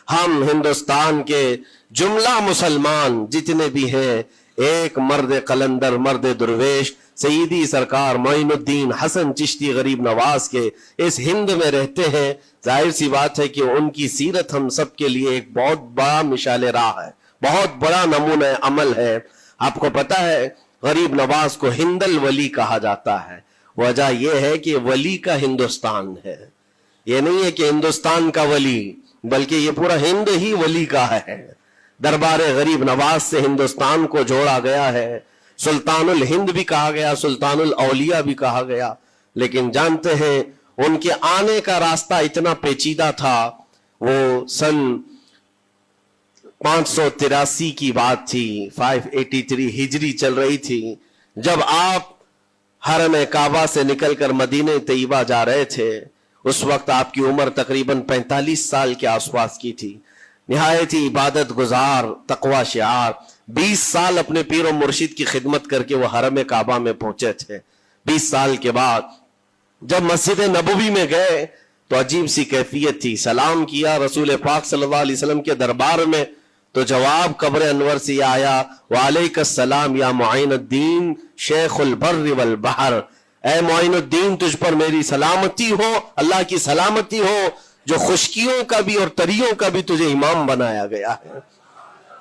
ہم ہندوستان کے جملہ مسلمان جتنے بھی ہیں، ایک مرد قلندر، مرد درویش سیدی سرکار معین الدین حسن چشتی غریب نواز کے اس ہند میں رہتے ہیں۔ ظاہر سی بات ہے کہ ان کی سیرت ہم سب کے لیے ایک بہت بڑا مشعل راہ ہے، بہت بڑا نمونہ عمل ہے۔ آپ کو پتا ہے غریب نواز کو ہند الولی کہا جاتا ہے، وجہ یہ ہے کہ ولی کا ہندوستان ہے، یہ نہیں ہے کہ ہندوستان کا ولی، بلکہ یہ پورا ہند ہی ولی کا ہے۔ دربار غریب نواز سے ہندوستان کو جوڑا گیا ہے، سلطان الہند بھی کہا گیا، سلطان الاولیاء بھی کہا گیا، لیکن جانتے ہیں ان کے آنے کا راستہ اتنا پیچیدہ تھا۔ وہ سن 583 کی بات تھی، 583 ہجری چل رہی تھی، جب آپ حرم کعبہ سے نکل کر مدینہ طیبہ جا رہے تھے۔ اس وقت آپ کی عمر تقریباً 45 سال کے آس پاس کی تھی، نہایت ہی عبادت گزار، تقوی شعار، 20 سال اپنے پیر و مرشد کی خدمت کر کے وہ حرم کعبہ میں پہنچے تھے۔ 20 سال کے بعد جب مسجد نبوی میں گئے تو عجیب سی کیفیت تھی، سلام کیا رسول پاک صلی اللہ علیہ وسلم کے دربار میں، تو جواب قبر انور سے آیا، وعلیک السلام یا معین الدین شیخ البر والبحر، اے معین الدین تجھ پر میری سلامتی ہو، اللہ کی سلامتی ہو، جو خشکیوں کا بھی اور تریوں کا بھی تجھے امام بنایا گیا ہے۔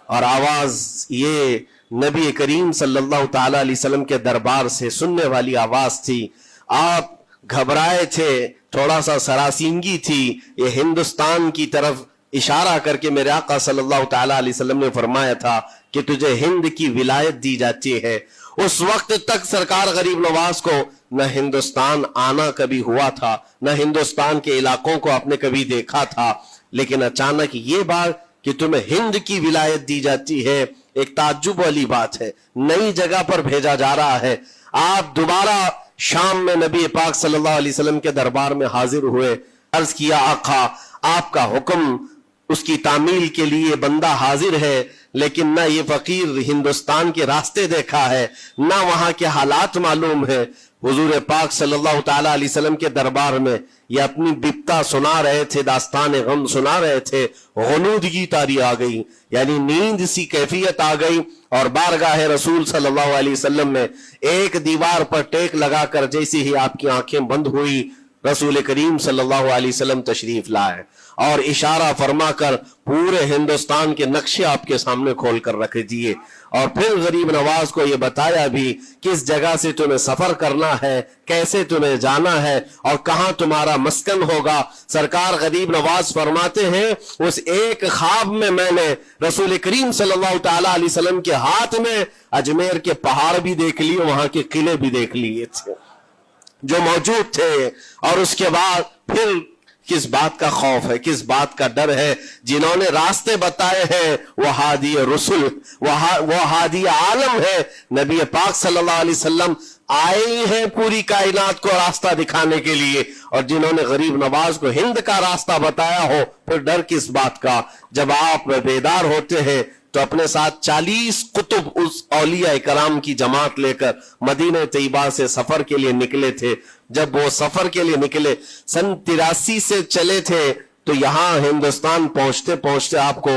اور آواز یہ نبی کریم صلی اللہ تعالی علیہ وسلم کے دربار سے سننے والی آواز تھی۔ آپ گھبرائے تھے، تھوڑا سا سراسینگی تھی، یہ ہندوستان کی طرف اشارہ کر کے میرے آقا صلی اللہ تعالی علیہ وسلم نے فرمایا تھا کہ تجھے ہند کی ولایت دی جاتی ہے۔ اس وقت تک سرکار غریب نواز کو نہ ہندوستان آنا کبھی ہوا تھا، نہ ہندوستان کے علاقوں کو آپ نے کبھی دیکھا تھا، لیکن اچانک یہ بات کہ تمہیں ہند کی ولایت دی جاتی ہے، ایک تعجب والی بات ہے، نئی جگہ پر بھیجا جا رہا ہے۔ آپ دوبارہ شام میں نبی پاک صلی اللہ علیہ وسلم کے دربار میں حاضر ہوئے، عرض کیا آقا آپ کا حکم، اس کی تعمیل کے لیے بندہ حاضر ہے، لیکن نہ یہ فقیر ہندوستان کے راستے دیکھا ہے، نہ وہاں کے حالات معلوم ہے۔ حضور پاک صلی اللہ تعالی علیہ وسلم کے دربار میں یہ اپنی بپتا سنا رہے تھے، داستان غم سنا رہے تھے، غنودگی طاری آ گئی، یعنی نیند سی کیفیت آ گئی، اور بارگاہ رسول صلی اللہ علیہ وسلم میں ایک دیوار پر ٹیک لگا کر جیسے ہی آپ کی آنکھیں بند ہوئی، رسول کریم صلی اللہ علیہ وسلم تشریف لائے اور اشارہ فرما کر پورے ہندوستان کے نقشے آپ کے سامنے کھول کر رکھ دیے، اور پھر غریب نواز کو یہ بتایا بھی کس جگہ سے تمہیں سفر کرنا ہے، کیسے تمہیں جانا ہے اور کہاں تمہارا مسکن ہوگا۔ سرکار غریب نواز فرماتے ہیں اس ایک خواب میں میں نے رسول کریم صلی اللہ تعالی علیہ وسلم کے ہاتھ میں اجمیر کے پہاڑ بھی دیکھ لیے، وہاں کے قلعے بھی دیکھ لیے تھے جو موجود تھے، اور اس کے بعد پھر کس بات کا خوف ہے، کس بات کا ڈر ہے؟ جنہوں نے راستے بتائے ہیں وہ ہادی رسول، وہ ہادی عالم ہے، نبی پاک صلی اللہ علیہ وسلم آئے ہیں پوری کائنات کو راستہ دکھانے کے لیے، اور جنہوں نے غریب نواز کو ہند کا راستہ بتایا ہو، پھر ڈر کس بات کا؟ جب آپ بیدار ہوتے ہیں تو اپنے ساتھ 40 قطب اس اولیاء کرام کی جماعت لے کر مدینہ طیبہ سے سفر کے لیے نکلے تھے۔ جب وہ سفر کے لیے نکلے، سن 83 سے چلے تھے، تو یہاں ہندوستان پہنچتے پہنچتے آپ کو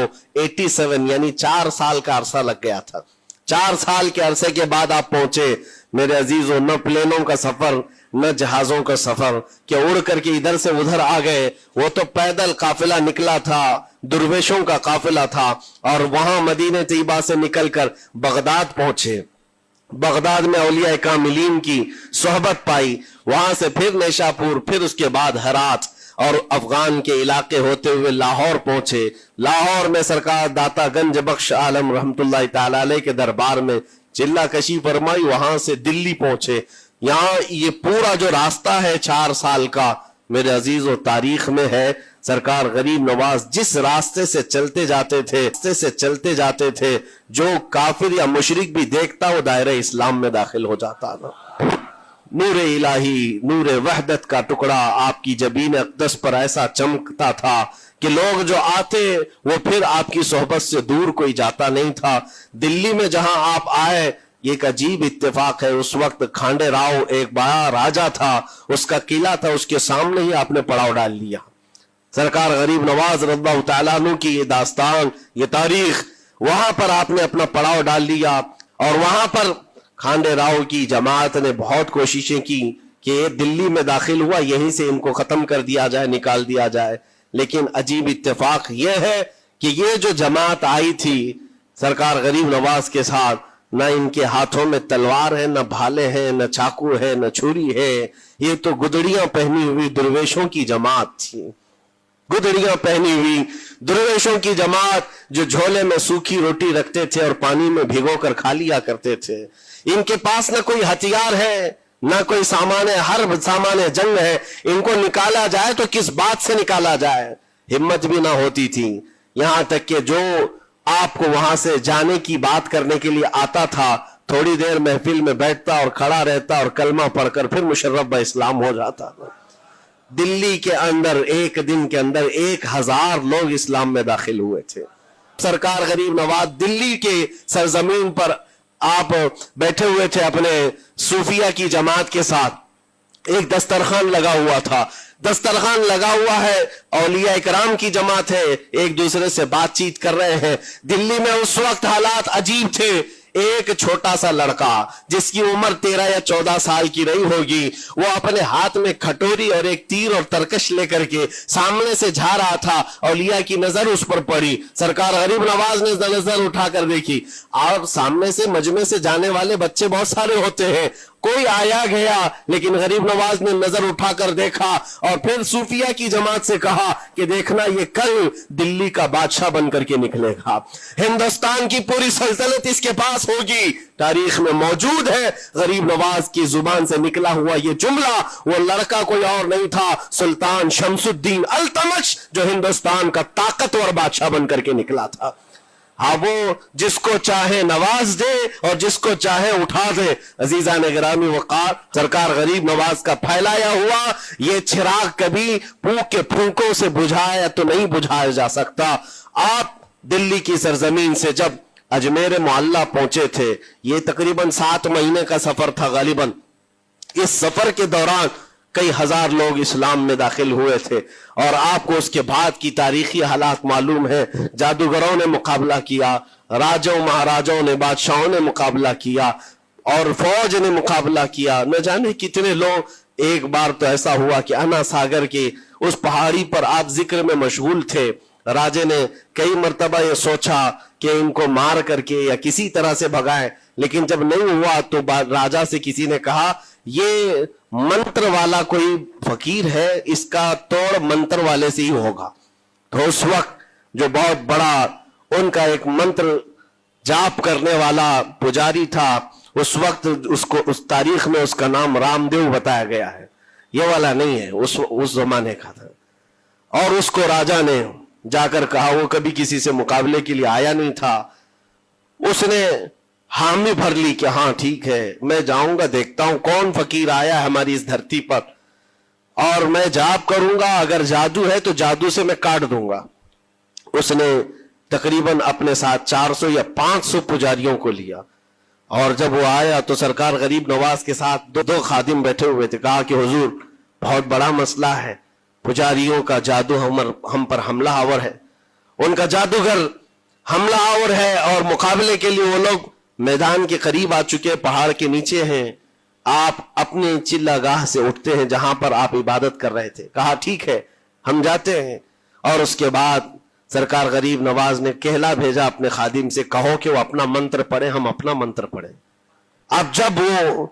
87 یعنی 4 سال کا عرصہ لگ گیا تھا۔ 4 سال کے عرصے کے بعد آپ پہنچے میرے عزیزوں، نہ پلینوں کا سفر، نہ جہازوں کا سفر کہ اڑ کر کے ادھر سے ادھر آ گئے، وہ تو پیدل قافلہ نکلا تھا، درویشوں کا قافلہ تھا، اور وہاں مدینہ طیبہ سے نکل کر بغداد پہنچے۔ بغداد میں اولیاء کاملین کی صحبت پائی، وہاں سے پھر نیشاپور، پھر اس کے بعد ہرات، اور افغان کے علاقے ہوتے ہوئے لاہور پہنچے۔ لاہور میں سرکار داتا گنج بخش عالم رحمت اللہ تعالی علیہ کے دربار میں چلہ کشی فرمائی، وہاں سے دلی پہنچے۔ یہاں یہ پورا جو راستہ ہے 4 سال کا، میرے عزیز و تاریخ میں ہے۔ سرکار غریب نواز جس راستے سے چلتے جاتے تھے، جو کافر یا مشرک بھی دیکھتا وہ دائرہ اسلام میں داخل ہو جاتا نا۔ نور الہی، نور وحدت کا ٹکڑا آپ کی جبین اقدس پر ایسا چمکتا تھا کہ لوگ جو آتے وہ پھر آپ کی صحبت سے دور کوئی جاتا نہیں تھا۔ دلی میں جہاں آپ آئے، یہ ایک عجیب اتفاق ہے، اس وقت کھانڈے راؤ ایک بڑا راجہ تھا، اس کا قلعہ تھا، اس کے سامنے ہی آپ نے پڑاؤ ڈال لیا۔ सरकार गरीब नवाज रज़ियल्लाहु ताला अन्हु की ये दास्तान, ये तारीख, वहां पर आपने अपना पड़ाव डाल लिया। और वहां पर खांडे राव की जमात ने बहुत कोशिशें की कि ये दिल्ली में दाखिल हुआ, यहीं से इनको खत्म कर दिया जाए, निकाल दिया जाए। लेकिन अजीब इत्तेफाक ये है कि ये जो जमात आई थी सरकार गरीब नवाज के साथ, न इनके हाथों में तलवार है, न भाले हैं, न चाकू है, न छुरी है। ये तो गुदड़ियां पहनी हुई दुर्वेशों की जमात थी, गुदड़ियां पहनी हुई दुर्वेशों की जमात, जो झोले में सूखी रोटी रखते थे और पानी में भिगोकर खा लिया करते थे। इनके पास न कोई हथियार है, न कोई सामान है, हर सामान जंग है। इनको निकाला जाए तो किस बात से निकाला जाए, हिम्मत भी ना होती थी। यहां तक कि जो आपको वहां से जाने की बात करने के लिए आता था, थोड़ी देर महफिल में बैठता और खड़ा रहता और कलमा पढ़कर फिर मुशर्रफ ब इस्लाम हो जाता। दिल्ली के अंदर एक दिन के अंदर 1000 लोग इस्लाम में दाखिल हुए थे। सरकार गरीब नवाज दिल्ली के सरजमीन पर आप बैठे हुए थे अपने सूफिया की जमात के साथ। एक दस्तरखान लगा हुआ था, दस्तरखान लगा हुआ है, औलिया इकराम की जमात है, एक दूसरे से बातचीत कर रहे हैं। दिल्ली में उस वक्त हालात अजीब थे। एक छोटा सा लड़का जिसकी उम्र 13 या 14 साल की रही होगी, वो अपने हाथ में खटोरी और एक तीर और तरकश लेकर के सामने से जा रहा था। औलिया की नजर उस पर पड़ी, सरकार गरीब नवाज ने नजर उठाकर देखी, और सामने से मजमे से जाने वाले बच्चे बहुत सारे होते हैं, कोई आया गया, लेकिन गरीब नवाज ने नजर उठाकर देखा और फिर सूफिया की जमात से कहा कि देखना ये कल दिल्ली का बादशाह बनकर के निकलेगा, हिंदुस्तान की पूरी सल्तनत इसके पास होगी। तारीख में मौजूद है गरीब नवाज की जुबान से निकला हुआ ये जुमला। वो लड़का कोई और नहीं था, सुल्तान शमसुद्दीन अल्तमश, जो हिंदुस्तान का ताकतवर बादशाह बनकर के निकला था। हाँ, वो जिसको चाहे नवाज दे और जिसको चाहे उठा दे। अजीजा ने गिरामी वक़ार, सरकार गरीब नवाज का फैलाया हुआ ये चिराग कभी फूंक के फूंकों से बुझाया तो नहीं बुझाया जा सकता। आप दिल्ली की सरजमीन से जब अजमेर मोहल्ला पहुंचे थे, ये तकरीबन 7 महीने का सफर था गालिबन। इस सफर के दौरान कई हजार लोग इस्लाम में दाखिल हुए थे, और आपको उसके बाद की तारीखी हालात मालूम है। जादूगरों ने मुकाबला किया, राजाओं महाराजाओं ने, बादशाहों ने मुकाबला किया, और फौज ने मुकाबला किया, न जाने कितने लोग। एक बार तो ऐसा हुआ कि अन्ना सागर के उस पहाड़ी पर आप जिक्र में मशगूल थे, राजे ने कई मर्तबा ये सोचा कि इनको मार करके या किसी तरह से भगाए, लेकिन जब नहीं हुआ तो राजा से किसी ने कहा ये मंत्र वाला कोई फकीर है, इसका तोड़ मंत्र वाले से ही होगा। तो उस वक्त जो बहुत बड़ा उनका एक मंत्र जाप करने वाला पुजारी था, उस वक्त उसको उस तारीख में उसका नाम रामदेव बताया गया है, ये वाला नहीं है, उस जमाने का था। और उसको राजा ने जाकर कहा, वो कभी किसी से मुकाबले के लिए आया नहीं था, उसने हामी भर ली कि हाँ ठीक है, मैं जाऊंगा, देखता हूं कौन फकीर आया है हमारी इस धरती पर, और मैं जाप करूंगा, अगर जादू है तो जादू से मैं काट दूंगा। उसने तकरीबन अपने साथ 400 या 500 पुजारियों को लिया, और जब वो आया तो सरकार गरीब नवाज के साथ दो खादिम बैठे हुए थे। कहा कि हुजूर, बहुत बड़ा मसला है, पुजारियों का जादू हम पर हमला आवर है, उनका जादूगर हमला आवर है, और मुकाबले के लिए वो लोग मैदान के करीब आ चुके, पहाड़ के नीचे हैं, आप अपने चिल्लागाह से उठते हैं जहां पर आप इबादत कर रहे थे। कहा ठीक है, हम जाते हैं। और उसके बाद सरकार गरीब नवाज ने कहला भेजा अपने खादिम से, कहो कि वो अपना मंत्र पढ़े, हम अपना मंत्र पढ़े। अब जब वो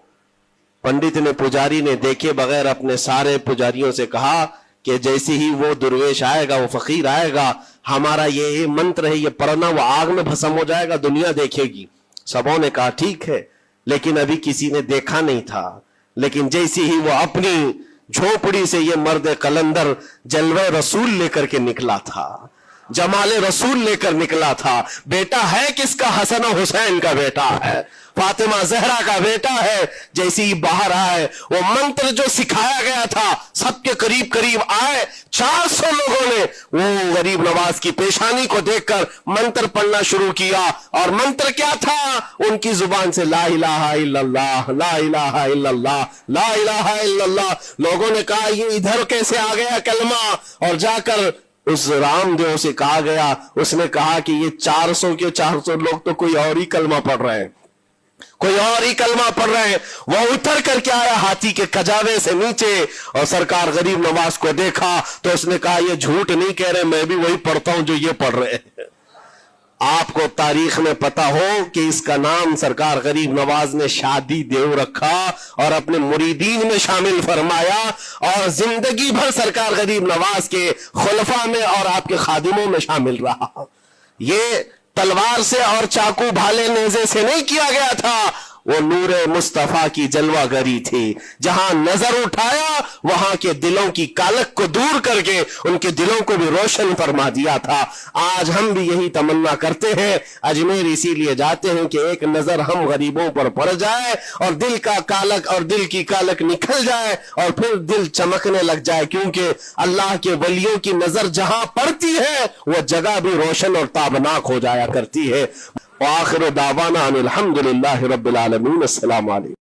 पंडित ने, पुजारी ने देखे बगैर अपने सारे पुजारियों से कहा कि जैसे ही वो दुर्वेश आएगा, वो फकीर आएगा, हमारा ये मंत्र है, ये पढ़ना, वो आग में भस्म हो जाएगा, दुनिया देखेगी। सबों ने कहा ठीक है, लेकिन अभी किसी ने देखा नहीं था। लेकिन जैसे ही वो अपनी झोपड़ी से ये मर्द कलंदर जलवे रसूल लेकर के निकला था, जमाल रसूल लेकर निकला था। बेटा है किसका? हसन और हुसैन का बेटा है, फातिमा जहरा का बेटा है। जैसे ही बाहर आए, वो मंत्र जो सिखाया गया था सबके करीब करीब आए। 400 लोगों ने वो गरीब नवाज की पेशानी को देखकर मंत्र पढ़ना शुरू किया। और मंत्र क्या था? उनकी जुबान से ला इलाहा इल्लल्लाह, ला इलाहा इल्लल्लाह, ला इलाहा इल्लल्लाह। लोगों ने कहा ये इधर कैसे आ गया कलमा? और जाकर उस रामदेव से कहा गया, उसने कहा कि ये 400 के 400 लोग तो कोई और ही कलमा पढ़ रहे हैं, कोई और ही कलमा पढ़ रहे हैं। वो उतर करके आया हाथी के कजावे से नीचे और सरकार गरीब नवाज को देखा तो उसने कहा ये झूठ नहीं कह रहे, मैं भी वही पढ़ता हूं जो ये पढ़ रहे हैं। आपको तारीख में पता हो कि इसका नाम सरकार गरीब नवाज ने शादी देव रखा और अपने मुरीदीन में शामिल फरमाया और जिंदगी भर सरकार गरीब नवाज के खुलफा में और आपके खादिमों में शामिल रहा। ये तलवार से और चाकू भाले नेज़े से नहीं किया गया था, वो नूरे मुस्तफा की जलवागरी थी। जहां नजर उठाया वहां के दिलों की कालक को दूर करके उनके दिलों को भी रोशन फरमा दिया था। आज हम भी यही तमन्ना करते हैं, अजमेर इसीलिए जाते हैं कि एक नजर हम गरीबों पर पड़ जाए और दिल का कालक और दिल की कालक निकल जाए और फिर दिल चमकने लग जाए, क्योंकि अल्लाह के वलियों की नजर जहां पड़ती है वो जगह भी रोशन और ताबनाक हो जाया करती है। आखिर दावाना अनिल हम्दुलिल्लाहि रब्बिल आलमीन। अस्सलामु अलैकुम।